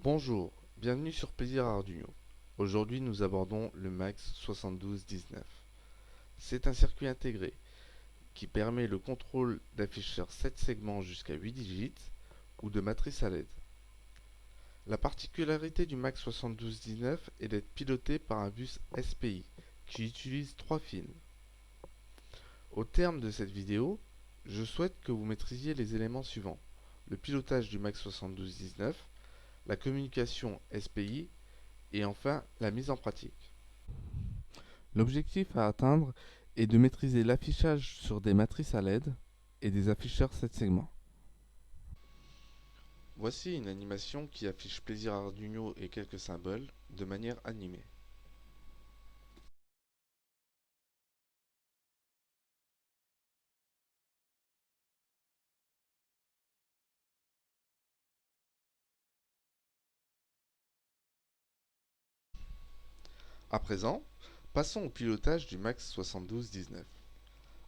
Bonjour, bienvenue sur Plaisir Arduino. Aujourd'hui nous abordons le MAX 7219. C'est un circuit intégré qui permet le contrôle d'afficheurs 7 segments jusqu'à 8 digits ou de matrice à LED. La particularité du MAX 7219 est d'être piloté par un bus SPI qui utilise 3 fils. Au terme de cette vidéo, je souhaite que vous maîtrisiez les éléments suivants: le pilotage du MAX 7219, la communication SPI et enfin la mise en pratique. L'objectif à atteindre est de maîtriser l'affichage sur des matrices à LED et des afficheurs 7 segments. Voici une animation qui affiche Plaisir Arduino et quelques symboles de manière animée. À présent, passons au pilotage du MAX 7219.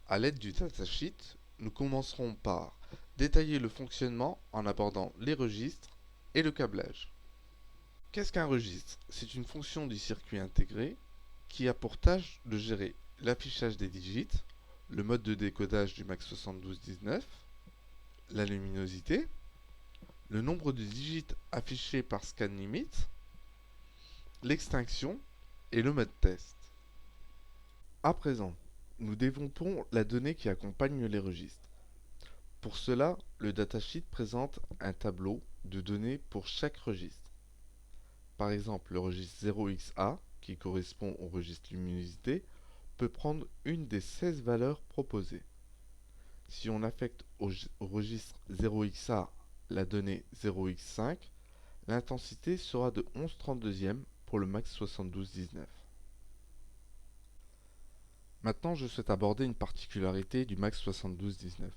A l'aide du datasheet, nous commencerons par détailler le fonctionnement en abordant les registres et le câblage. Qu'est-ce qu'un registre? C'est une fonction du circuit intégré qui a pour tâche de gérer l'affichage des digits, le mode de décodage du MAX 7219, la luminosité, le nombre de digits affichés par scan limit, l'extinction et le mode test. À présent, nous développons la donnée qui accompagne les registres. Pour cela, le datasheet présente un tableau de données pour chaque registre. Par exemple, le registre 0xa, qui correspond au registre luminosité, peut prendre une des 16 valeurs proposées. Si on affecte au registre 0xa la donnée 0x5, l'intensité sera de 11/32 pour le max 7219. Maintenant, je souhaite aborder une particularité du max 7219,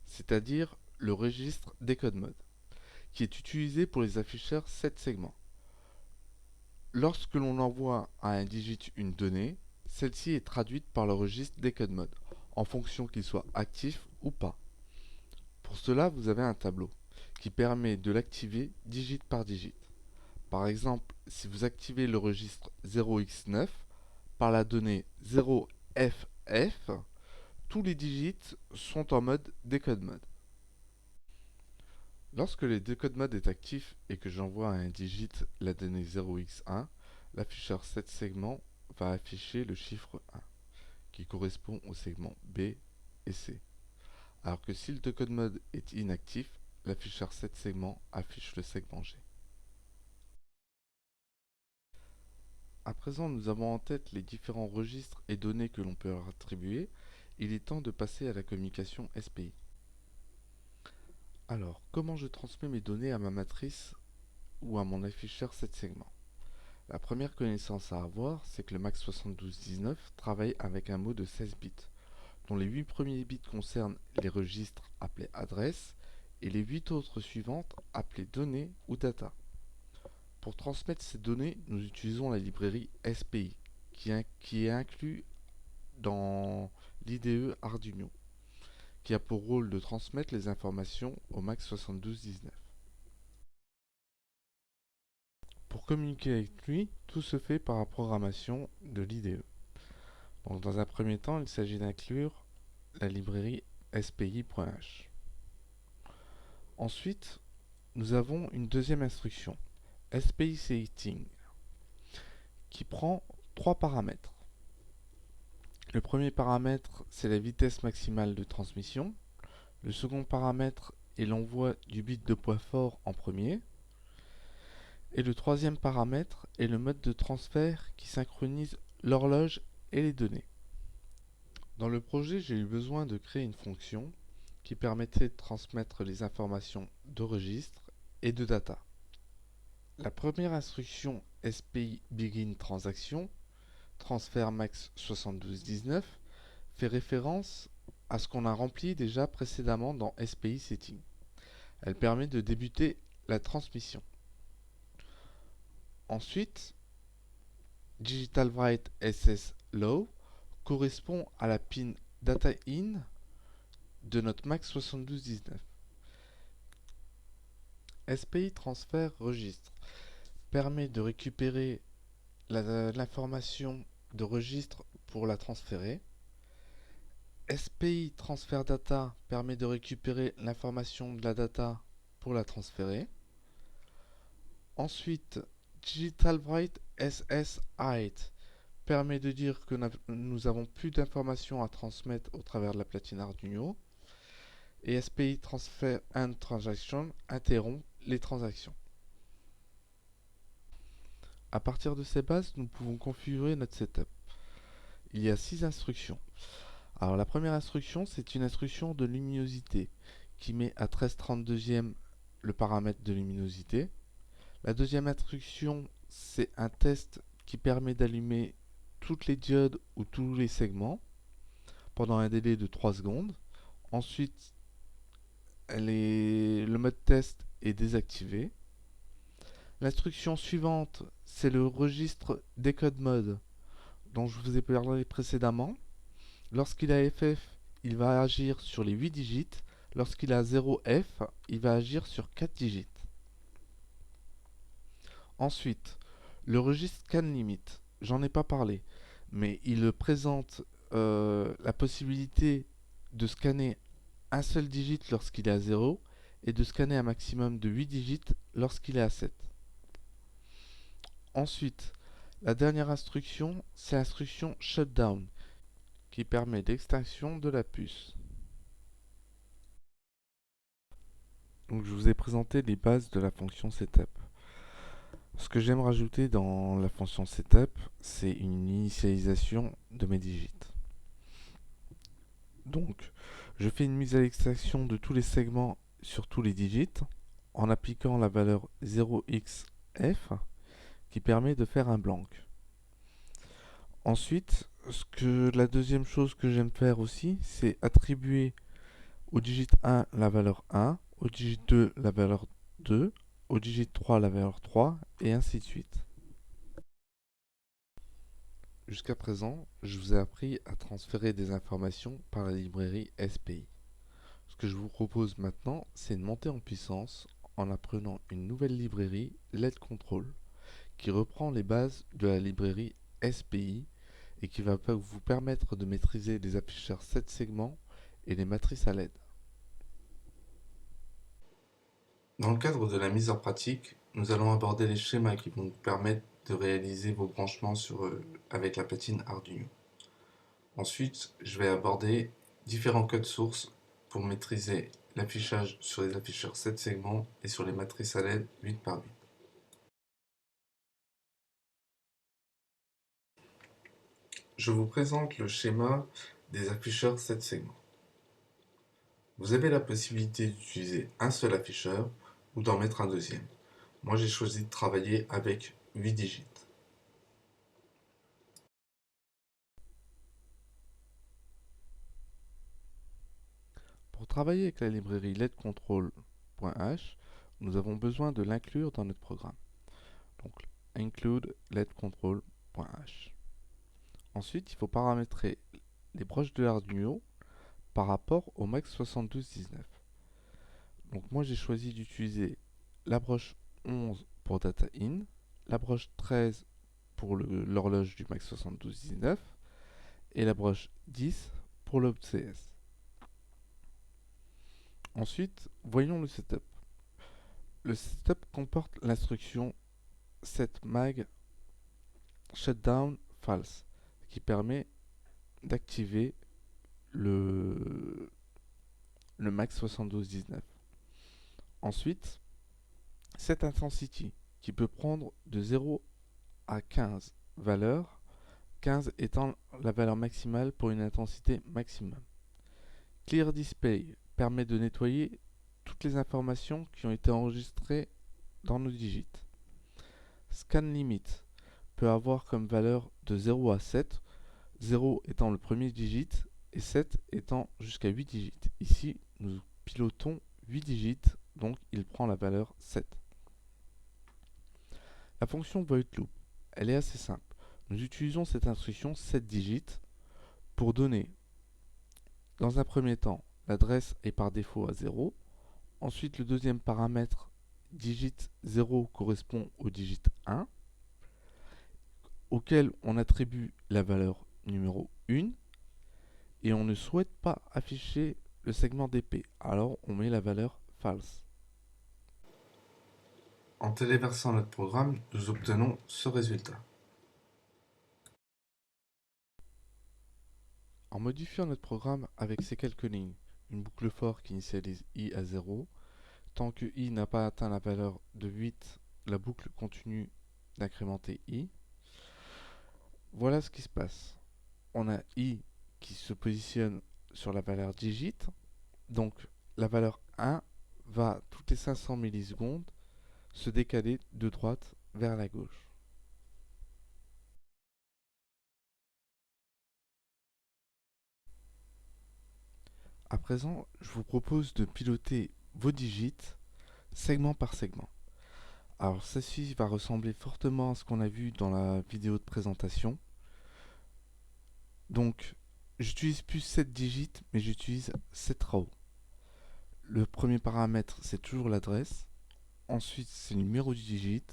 c'est-à-dire le registre décode mode, qui est utilisé pour les afficheurs 7 segments. Lorsque l'on envoie à un digit une donnée, celle-ci est traduite par le registre décode mode, en fonction qu'il soit actif ou pas. Pour cela, vous avez un tableau qui permet de l'activer digit par digit. Par exemple, si vous activez le registre 0x9 par la donnée 0FF, tous les digits sont en mode décode mode. Lorsque le décode mode est actif et que j'envoie à un digit la donnée 0x1, l'afficheur 7 segments va afficher le chiffre 1, qui correspond au segment B et C. Alors que si le décode mode est inactif, l'afficheur 7 segments affiche le segment G. À présent, nous avons en tête les différents registres et données que l'on peut leur attribuer. Il est temps de passer à la communication SPI. Alors, comment je transmets mes données à ma matrice ou à mon afficheur 7 segments? La première connaissance à avoir, c'est que le MAX 7219 travaille avec un mot de 16 bits, dont les 8 premiers bits concernent les registres appelés adresses et les 8 autres suivantes appelées données ou data. Pour transmettre ces données, nous utilisons la librairie SPI, qui est inclue dans l'IDE Arduino, qui a pour rôle de transmettre les informations au MAX 7219. Pour communiquer avec lui, tout se fait par la programmation de l'IDE. Donc, dans un premier temps, il s'agit d'inclure la librairie spi.h. Ensuite, nous avons une deuxième instruction, SPI Setting, qui prend trois paramètres. Le premier paramètre, c'est la vitesse maximale de transmission. Le second paramètre est l'envoi du bit de poids fort en premier. Et le troisième paramètre est le mode de transfert qui synchronise l'horloge et les données. Dans le projet, j'ai eu besoin de créer une fonction qui permettait de transmettre les informations de registre et de data. La première instruction SPI Begin Transaction, transfert max 7219, fait référence à ce qu'on a rempli déjà précédemment dans SPI Setting. Elle permet de débuter la transmission. Ensuite, Digital Write SS Low correspond à la pin Data In de notre MAX 7219. SPI transfert registre permet de récupérer l'information de registre pour la transférer. SPI transfert data permet de récupérer l'information de la data pour la transférer. Ensuite, Digital Write SS8 permet de dire que nous avons plus d'informations à transmettre au travers de la platine Arduino. Et SPI Transfer and Transaction interrompt les transactions. À partir de ces bases, nous pouvons configurer notre setup. Il y a 6 instructions. Alors la première instruction, c'est une instruction de luminosité qui met à 13/32e le paramètre de luminosité. La deuxième instruction, c'est un test qui permet d'allumer toutes les diodes ou tous les segments pendant un délai de 3 secondes. Ensuite, le mode test est désactivé. L'instruction suivante, c'est le registre décode mode dont je vous ai parlé précédemment. Lorsqu'il a FF, il va agir sur les 8 digits. Lorsqu'il a 0F, il va agir sur 4 digits. Ensuite, le registre scan limit, j'en ai pas parlé, mais il présente la possibilité de scanner un seul digit lorsqu'il est à 0 et de scanner un maximum de 8 digits lorsqu'il est à 7. Ensuite, la dernière instruction, c'est l'instruction shutdown qui permet l'extinction de la puce. Donc je vous ai présenté les bases de la fonction setup. Ce que j'aime rajouter dans la fonction setup, c'est une initialisation de mes digits. Donc, je fais une mise à l'extraction de tous les segments sur tous les digits en appliquant la valeur 0xf qui permet de faire un blank. Ensuite, la deuxième chose que j'aime faire aussi, c'est attribuer au digit 1 la valeur 1, au digit 2 la valeur 2, au digit 3 la valeur 3, et ainsi de suite. Jusqu'à présent, je vous ai appris à transférer des informations par la librairie SPI. Ce que je vous propose maintenant, c'est de monter en puissance en apprenant une nouvelle librairie LED Control qui reprend les bases de la librairie SPI et qui va vous permettre de maîtriser les afficheurs 7 segments et les matrices à LED. Dans le cadre de la mise en pratique, nous allons aborder les schémas qui vont vous permettre de réaliser vos branchements avec la platine Arduino. Ensuite, je vais aborder différents codes sources pour maîtriser l'affichage sur les afficheurs 7 segments et sur les matrices à LED 8 par 8. Je vous présente le schéma des afficheurs 7 segments. Vous avez la possibilité d'utiliser un seul afficheur ou d'en mettre un deuxième. Moi, j'ai choisi de travailler avec 8 digits. Pour travailler avec la librairie ledcontrol.h, nous avons besoin de l'inclure dans notre programme. Donc, include ledcontrol.h. Ensuite, il faut paramétrer les broches de l'Arduino par rapport au MAX 7219. Donc moi j'ai choisi d'utiliser la broche 11 pour data in, la broche 13 pour l'horloge du MAX 7219 et la broche 10 pour l'OBCS. Ensuite, voyons le setup. Le setup comporte l'instruction setMag shutdown false qui permet d'activer le MAX 7219. Ensuite, set intensity qui peut prendre de 0 à 15 valeurs, 15 étant la valeur maximale pour une intensité maximum. Clear display permet de nettoyer toutes les informations qui ont été enregistrées dans nos digits. Scan limit peut avoir comme valeur de 0 à 7, 0 étant le premier digit et 7 étant jusqu'à 8 digits. Ici, nous pilotons 8 digits, donc il prend la valeur 7. La fonction void loop, elle est assez simple. Nous utilisons cette instruction 7 digits pour donner, dans un premier temps, l'adresse est par défaut à 0. Ensuite, le deuxième paramètre digit 0 correspond au digit 1, auquel on attribue la valeur numéro 1, et on ne souhaite pas afficher le segment d'épée, alors on met la valeur false. En téléversant notre programme, nous obtenons ce résultat. En modifiant notre programme avec ces quelques lignes, une boucle for qui initialise i à 0, tant que i n'a pas atteint la valeur de 8, la boucle continue d'incrémenter i. Voilà ce qui se passe. On a i qui se positionne sur la valeur digit, donc la valeur 1 va toutes les 500 millisecondes se décaler de droite vers la gauche. À présent, je vous propose de piloter vos digits segment par segment. Alors ceci va ressembler fortement à ce qu'on a vu dans la vidéo de présentation. Donc j'utilise plus 7 digits, mais j'utilise 7 rows. Le premier paramètre, c'est toujours l'adresse. Ensuite, c'est le numéro du digit.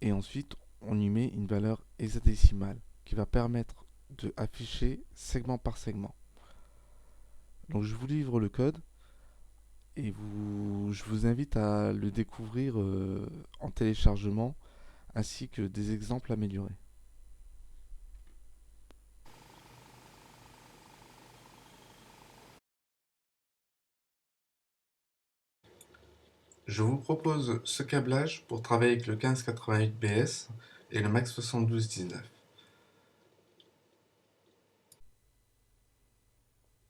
Et ensuite, on y met une valeur hexadécimale qui va permettre d'afficher segment par segment. Donc je vous livre le code et je vous invite à le découvrir en téléchargement ainsi que des exemples améliorés. Je vous propose ce câblage pour travailler avec le 1588BS et le MAX 7219.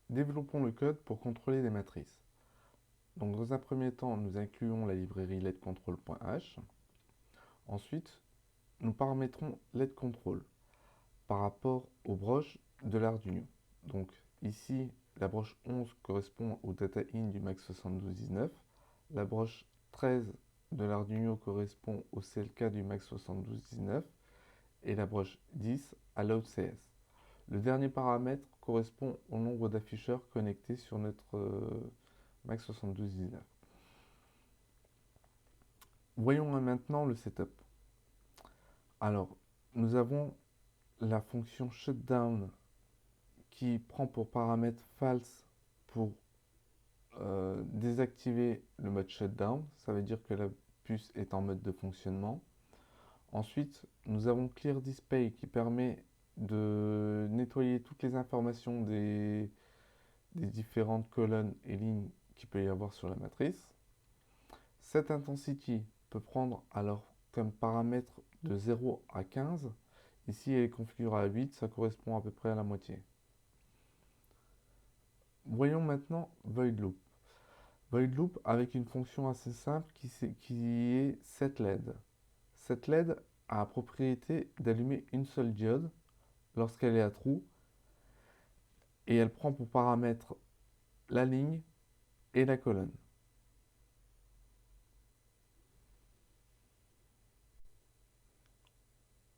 Développons le code pour contrôler les matrices. Donc dans un premier temps, nous incluons la librairie letcontrol.h. Ensuite, nous paramétrons letcontrol par rapport aux broches de l'Arduino. Donc ici, la broche 11 correspond au data in du MAX 7219. La broche 13 de l'Arduino correspond au CLK du MAX 7219 et la broche 10 à l'OutCS. Le dernier paramètre correspond au nombre d'afficheurs connectés sur notre MAX 7219. Voyons maintenant le setup. Alors, nous avons la fonction shutdown qui prend pour paramètre false pour désactiver le mode shutdown. Ça veut dire que la puce est en mode de fonctionnement. Ensuite, nous avons clear display qui permet de nettoyer toutes les informations des différentes colonnes et lignes qu'il peut y avoir sur la matrice. Set intensity peut prendre alors comme paramètre de 0 à 15. Ici, elle est configurée à 8, ça correspond à peu près à la moitié. Voyons maintenant void loop. Void loop avec une fonction assez simple qui est setLED. SetLED a la propriété d'allumer une seule diode lorsqu'elle est à trou et elle prend pour paramètre la ligne et la colonne.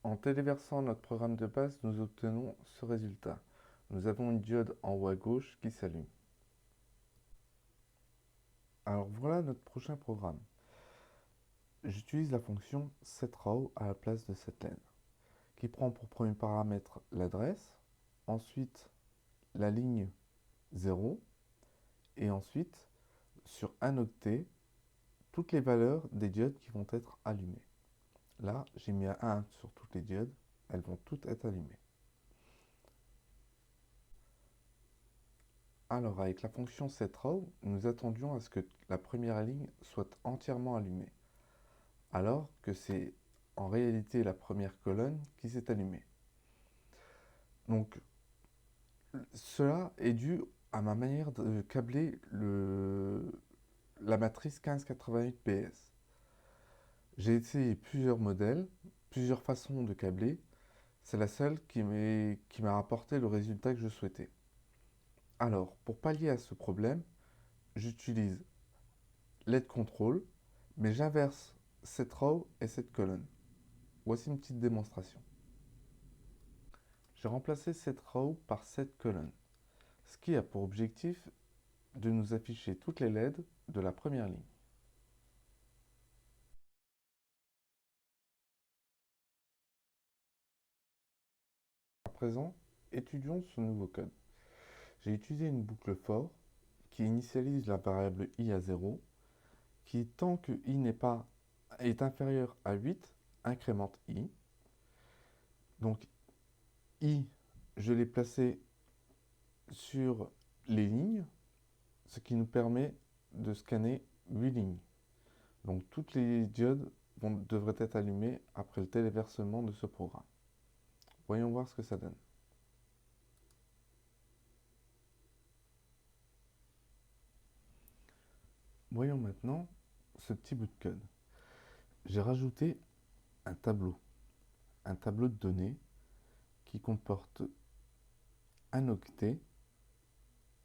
En téléversant notre programme de base, nous obtenons ce résultat. Nous avons une diode en haut à gauche qui s'allume. Alors voilà notre prochain programme. J'utilise la fonction setRow à la place de setLED, qui prend pour premier paramètre l'adresse, ensuite la ligne 0, et ensuite, sur un octet, toutes les valeurs des diodes qui vont être allumées. Là, j'ai mis un 1 sur toutes les diodes, elles vont toutes être allumées. Alors, avec la fonction setRow, nous attendions à ce que la première ligne soit entièrement allumée, alors que c'est en réalité la première colonne qui s'est allumée. Donc, cela est dû à ma manière de câbler la matrice 1588BS. J'ai essayé plusieurs modèles, plusieurs façons de câbler. C'est la seule qui m'a rapporté le résultat que je souhaitais. Alors, pour pallier à ce problème, j'utilise LED control, mais j'inverse cette row et cette colonne. Voici une petite démonstration. J'ai remplacé cette row par cette colonne, ce qui a pour objectif de nous afficher toutes les LED de la première ligne. présent, étudions ce nouveau code. J'ai utilisé une boucle for qui initialise la variable i à 0, qui tant que i est inférieur à 8, incrémente i. Donc i, je l'ai placé sur les lignes, ce qui nous permet de scanner 8 lignes. Donc toutes les diodes devraient être allumées après le téléversement de ce programme. Voyons voir ce que ça donne. Voyons maintenant ce petit bout de code. J'ai rajouté un tableau de données qui comporte un octet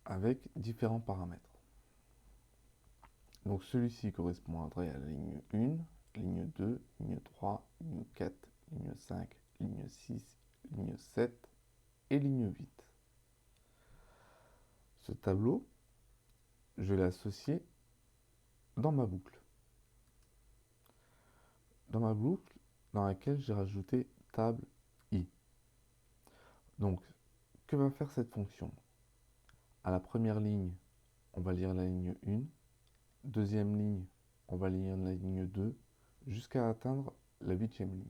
avec différents paramètres. Donc celui-ci correspondrait à la ligne 1, ligne 2, ligne 3, ligne 4, ligne 5, ligne 6, ligne 7 et ligne 8. Ce tableau, je l'ai associé dans ma boucle. Dans ma boucle dans laquelle j'ai rajouté table i. Donc, que va faire cette fonction? À la première ligne, on va lire la ligne 1. Deuxième ligne, on va lire la ligne 2 jusqu'à atteindre la 8e ligne.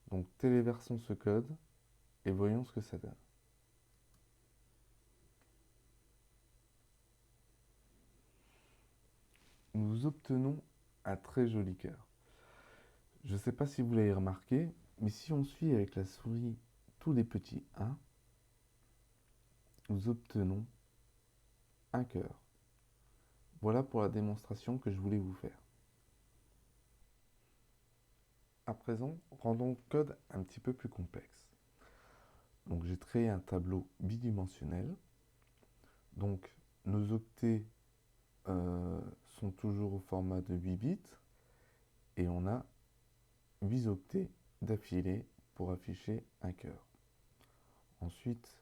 Donc, téléversons ce code et voyons ce que ça donne. Nous obtenons un très joli cœur. Je ne sais pas si vous l'avez remarqué, mais si on suit avec la souris tous les petits 1, nous obtenons un cœur. Voilà pour la démonstration que je voulais vous faire. À présent, rendons le code un petit peu plus complexe. Donc j'ai créé un tableau bidimensionnel. Donc nos octets sont toujours au format de 8 bits et on a 8 octets d'affilée pour afficher un cœur. Ensuite,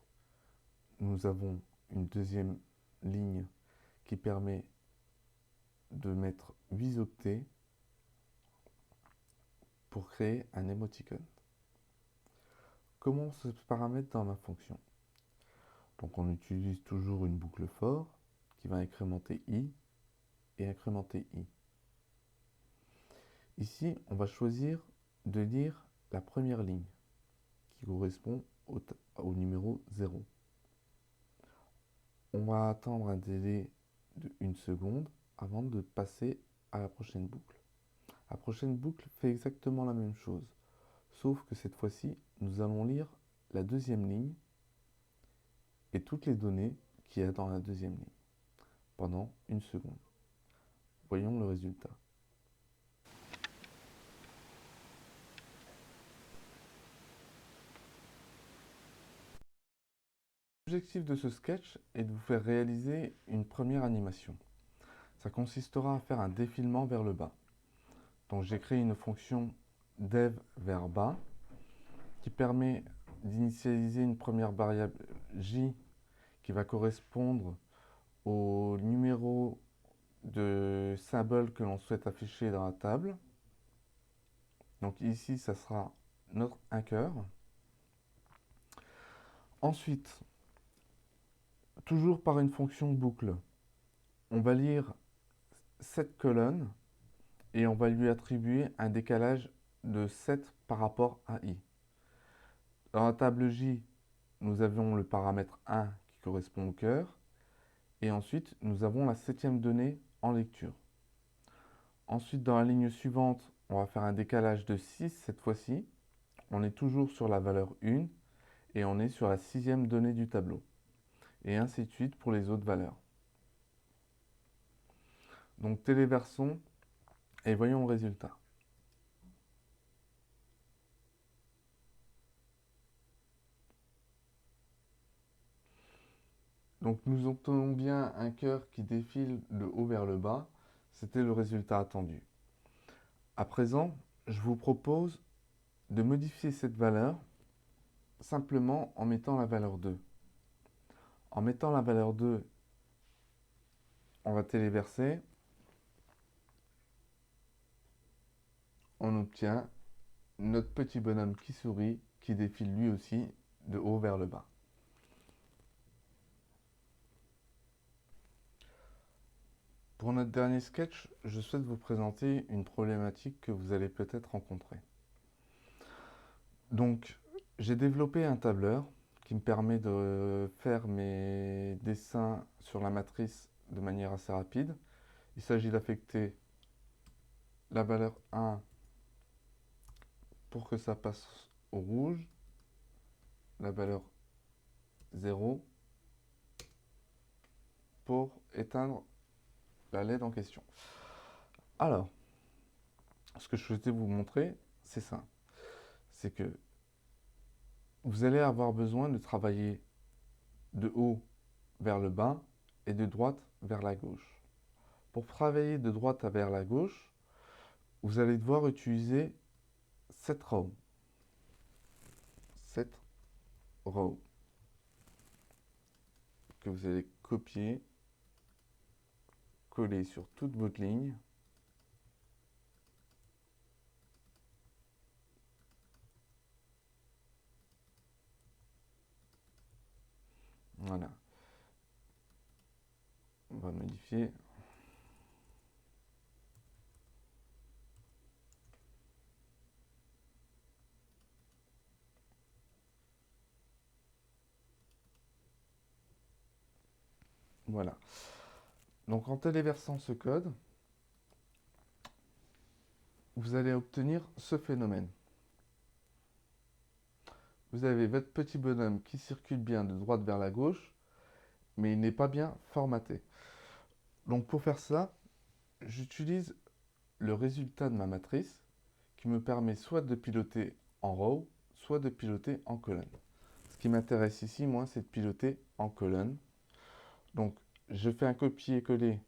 nous avons une deuxième ligne qui permet de mettre 8 octets pour créer un émoticône. Comment se paramètre dans ma fonction? Donc on utilise toujours une boucle for qui va incrémenter i et incrémenter i. Ici, on va choisir de lire la première ligne qui correspond au numéro 0. On va attendre un délai de 1 seconde avant de passer à la prochaine boucle. La prochaine boucle fait exactement la même chose, sauf que cette fois-ci, nous allons lire la deuxième ligne et toutes les données qu'il y a dans la deuxième ligne pendant 1 seconde. Voyons le résultat. L'objectif de ce sketch est de vous faire réaliser une première animation. Ça consistera à faire un défilement vers le bas. Donc j'ai créé une fonction dev vers bas qui permet d'initialiser une première variable j qui va correspondre au numéro de symbole que l'on souhaite afficher dans la table. Donc ici, ça sera notre un cœur. Ensuite, toujours par une fonction boucle, on va lire cette colonne et on va lui attribuer un décalage de 7 par rapport à i. Dans la table j, nous avons le paramètre 1 qui correspond au cœur. Et ensuite, nous avons la 7e donnée en lecture. Ensuite, dans la ligne suivante, on va faire un décalage de 6 cette fois-ci. On est toujours sur la valeur 1 et on est sur la 6e donnée du tableau. Et ainsi de suite pour les autres valeurs. Donc téléversons et voyons le résultat. Donc nous obtenons bien un cœur qui défile de haut vers le bas. C'était le résultat attendu. À présent, je vous propose de modifier cette valeur simplement en mettant la valeur 2. En mettant la valeur 2, on va téléverser. On obtient notre petit bonhomme qui sourit qui défile lui aussi de haut vers le bas. Pour notre dernier sketch, je souhaite vous présenter une problématique que vous allez peut-être rencontrer. Donc, j'ai développé un tableur qui me permet de faire mes dessins sur la matrice de manière assez rapide. Il s'agit d'affecter la valeur 1 pour que ça passe au rouge, la valeur 0 pour éteindre la LED en question. Alors, ce que je souhaitais vous montrer, c'est ça. C'est que vous allez avoir besoin de travailler de haut vers le bas et de droite vers la gauche. Pour travailler de droite vers la gauche, vous allez devoir utiliser cette row. Cette row que vous allez copier, coller sur toute votre ligne. Voilà. On va modifier. Voilà. Donc en téléversant ce code, vous allez obtenir ce phénomène. Vous avez votre petit bonhomme qui circule bien de droite vers la gauche, mais il n'est pas bien formaté. Donc pour faire ça, j'utilise le résultat de ma matrice qui me permet soit de piloter en row, soit de piloter en colonne. Ce qui m'intéresse ici, moi, c'est de piloter en colonne. Donc je fais un copier-coller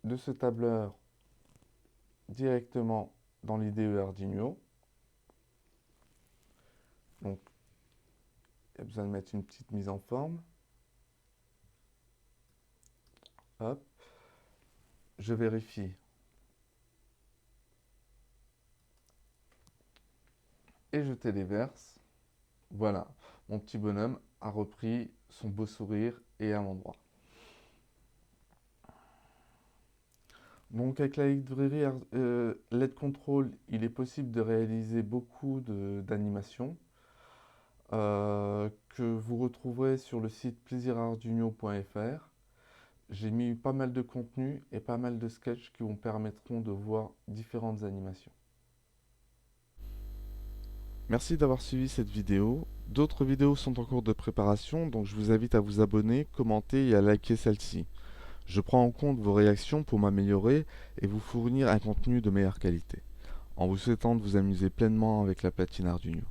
de ce tableur directement dans l'IDE Arduino. Donc, il y a besoin de mettre une petite mise en forme. Hop. Je vérifie. Et je téléverse. Voilà, mon petit bonhomme a repris son beau sourire et à l'endroit. Donc avec la librairie LED Control, il est possible de réaliser beaucoup d'animations que vous retrouverez sur le site plaisirarduino.fr. J'ai mis pas mal de contenu et pas mal de sketchs qui vous permettront de voir différentes animations. Merci d'avoir suivi cette vidéo. D'autres vidéos sont en cours de préparation, donc je vous invite à vous abonner, commenter et à liker celle-ci. Je prends en compte vos réactions pour m'améliorer et vous fournir un contenu de meilleure qualité, en vous souhaitant de vous amuser pleinement avec la platine Arduino.